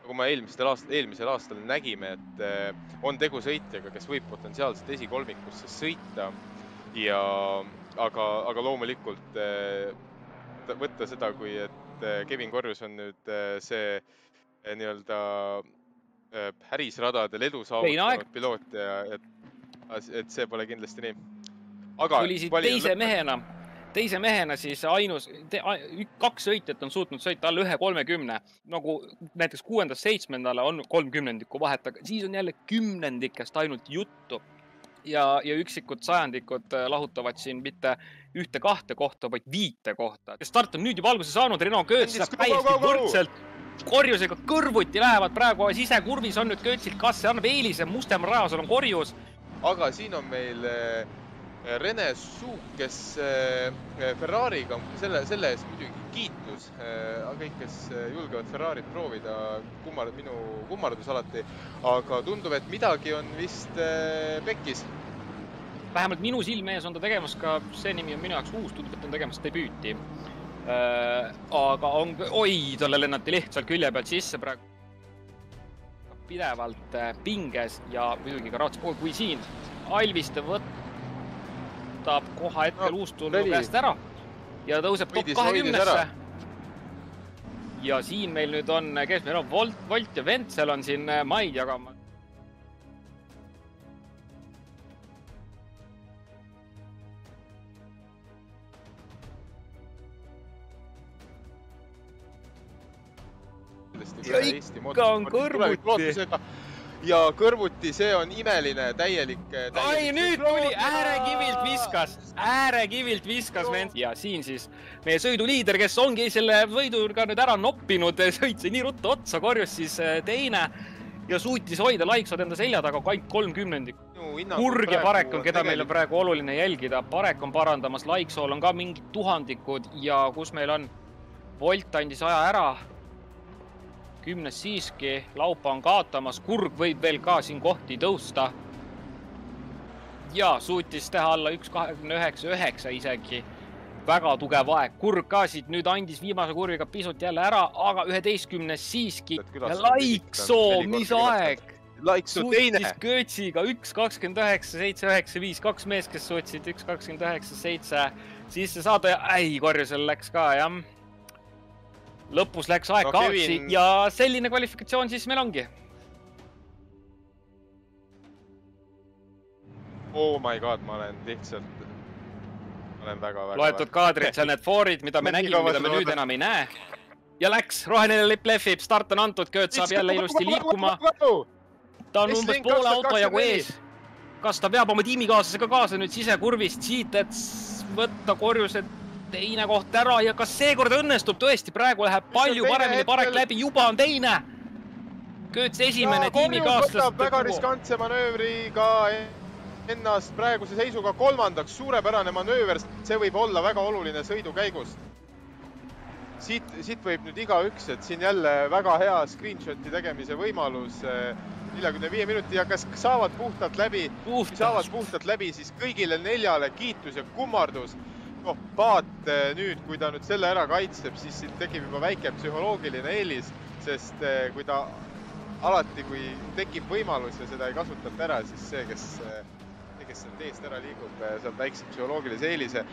nagu me eelmisel aastal nägime, et on tegu sõitjaga, kes võib potentsiaalselt esikolmikusse sõita aga loomulikult võtta seda, kui et Kevin Korjus on nüüd see nii-öelda härisradadel edu saavutanud piloot ja et see pole kindlasti nii. Aga tuli siit teise mehena siis kaks sõitjat on suutnud sõita alla 1.30, nagu näiteks 6.–7. on 30 vahet, aga siis on jälle kümnendikest ainult juttu. Ja üksikud sajandikud lahutavad siin mitte 1-2 kohta, vaid 5 kohta. Start on nüüd juba alguse saanud, Renault Kööts läheb täiesti võrdselt. Korjusega kõrvuti lähevad praegu sisekurvis on nüüd Köötsil, kas see annab eelise, Mustemaa rajasel on Korjus. Aga siin on meil Rene Suuk, kes Ferrariga, selle ees muidugi kiitus, aga kõik, kes julgevad Ferrarit proovida, minu kummardus alati, aga tundub, et midagi on vist pekkis. Vähemalt minu silme ees on ta tegemas ka, see nimi on minu jaoks uus, tundub, et on tegemas debüüti. Aga talle lennati lihtsalt külje pealt sisse praegu. Pidevalt pinges ja muidugi ka raats, kui siin Alviste võtab koha hetkel uustullu käest ära ja tõuseb top 20-sse. Ja siin meil nüüd on, kes meil on, Volt ja Ventsel on siin maid jagama. Ja ikka on kõrvuti. Ja kõrvuti, see on imeline, täielik. Ai, nüüd tuli, äärekivilt viskas vend. Ja siin siis meie sõiduliider, kes ongi selle võidurga nüüd ära noppinud, sõitsi nii ruttu otsa, Korjus siis teine ja suutis hoida Laiksood enda selja taga ainult 30. Kurg ja Parek on, keda meil on praegu oluline jälgida. Parek on parandamas, Laiksool on ka mingid tuhandikud ja kus meil on Volt andis aja ära. 10 siiski, Laupa on kaotamas, Kurg võib veel ka siin kohti tõusta. Ja suutis teha alla 1.29.9 isegi. Väga tugev aeg. Kurg ka siit nüüd andis viimase kurviga pisut jälle ära, aga 11 siiski. Ja Laiksoo, mis aeg? Suutis Köötsiga 1.29.795, 2 mees, kes suutsid 1.29.7 sisse saada ja Korjusel läks ka, jah. Lõpus läks aeg kaotsi ja selline kvalifikatsioon siis meil ongi. Oh my god, ma olen lihtsalt, väga. Loetud kaadrid, seal need foorid, mida me nägime, mida me nüüd enam ei näe. Ja läks, roheline lipp lehvib, start on antud, Kööt saab jälle ilusti liikuma. Ta on umbes poole auto jagu ees. Kas ta veab oma tiimikaaslasega kaasa nüüd sisekurvist siit, et võtta Korjused teine koht ära ja kas seekord õnnestub tõesti, praegu läheb palju paremini, Parek läbi, juba on teine. Kööts esimene tiimikaaslast. Võtab väga riskantse manöövriga ennast praeguse seisuga kolmandaks, suurepärane manööver, see võib olla väga oluline sõidu käigus. Siit võib nüüd igaüks, et siin jälle väga hea screenshoti tegemise võimalus 45 minuti ja kas saavad puhtalt läbi, kui saavad puhtalt läbi, siis kõigile 4 kiitus ja kummardus. Paat nüüd, kui ta nüüd selle ära kaitseb, siis tekib juba väike psühholoogiline eelis, sest kui ta alati, kui tekib võimalus ja seda ei kasutata ära, siis see, kes seal teest ära liigub, saab väikse psühholoogilise eelise.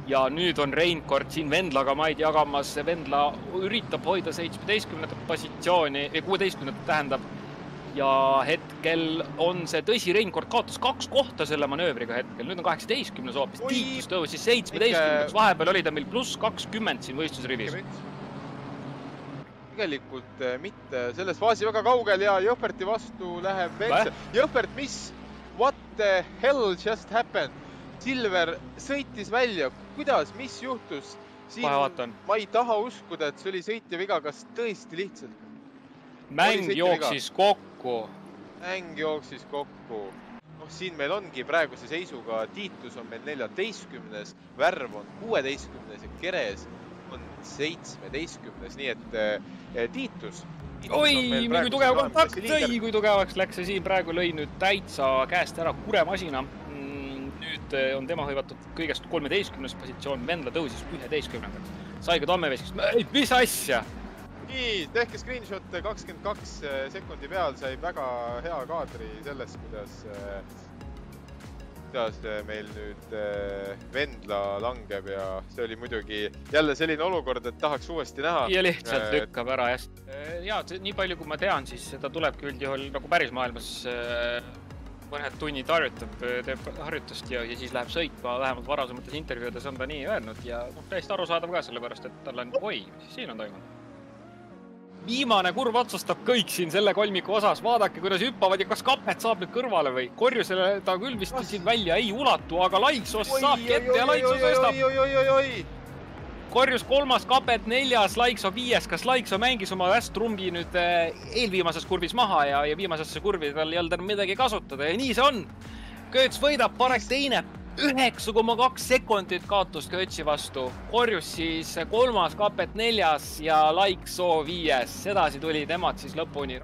Ja nüüd on Reinkord siin Vendlaga maid jagamas, Vendla üritab hoida 17. positsiooni, 16. tähendab. Ja hetkel on see tõsi, Reinkord kaotas 2 kohta selle manöövriga hetkel. Nüüd on 18. hoopis, Tiitus tõusis 17. Vahepeal oli ta meil pluss 20 siin võistlusrivis. Tegelikult mitte selles faasi väga kaugel ja Jõhperti vastu läheb Ventsel. Jõhpert, what the hell just happened? Silver sõitis välja. Kuidas, mis juhtus? Ma ei taha uskuda, et see oli sõitja viga, kas tõesti lihtsalt? Mäng jooksis kokku. Mäng jooksis kokku. Siin meil ongi praeguse seisuga, Tiitus on meil 14. Värv on 16. ja Keres on 17. Nii et Tiitus. Oi, kui tugev kontakt tõi, kui tugevaks läks see siin praegu lõi nüüd täitsa käest ära kuremasina. Nüüd on tema hõivatud kõigest 13. positsioon, Vendla tõusis 11. Sai ka Tammeveskist, mis asja? nii, tehke screenshot 22 sekundi peal sai väga hea kaadri sellest, kuidas meil nüüd Vendla langeb ja see oli muidugi jälle selline olukord, et tahaks uuesti näha. Ja lihtsalt lükkab ära hästi. Ja nii palju, kui ma tean, siis seda tulebki üldjuhul nagu päris maailmas mõned tunnid teeb harjutust ja siis läheb sõitma, vähemalt varasemates intervjuudes on ta nii öelnud ja täiesti arusaadav ka sellepärast, et tal on oi, mis siin on toimunud. Viimane kurv otsustab kõik siin selle kolmiku osas. Vaadake, kuidas hüppavad ja kas kapet saab nüüd kõrvale või? Korjusele ta küll vist siin välja ei ulatu, aga Laiksos saab kette ja Laikso tõstab. Korjus 3. kapet 4. Laikso 5. Kas Laikso mängis oma Västrumbi nüüd eelviimases kurvis maha ja viimasesse kurvi tal ei olnud midagi kasutada ja nii see on. Kööts võidab, Parek teine. 9,2 sekundit kaotust Köötsi vastu. Korjus siis 3. kapet 4. ja Laikso 5. Sedasi tuli temad siis lõpuni.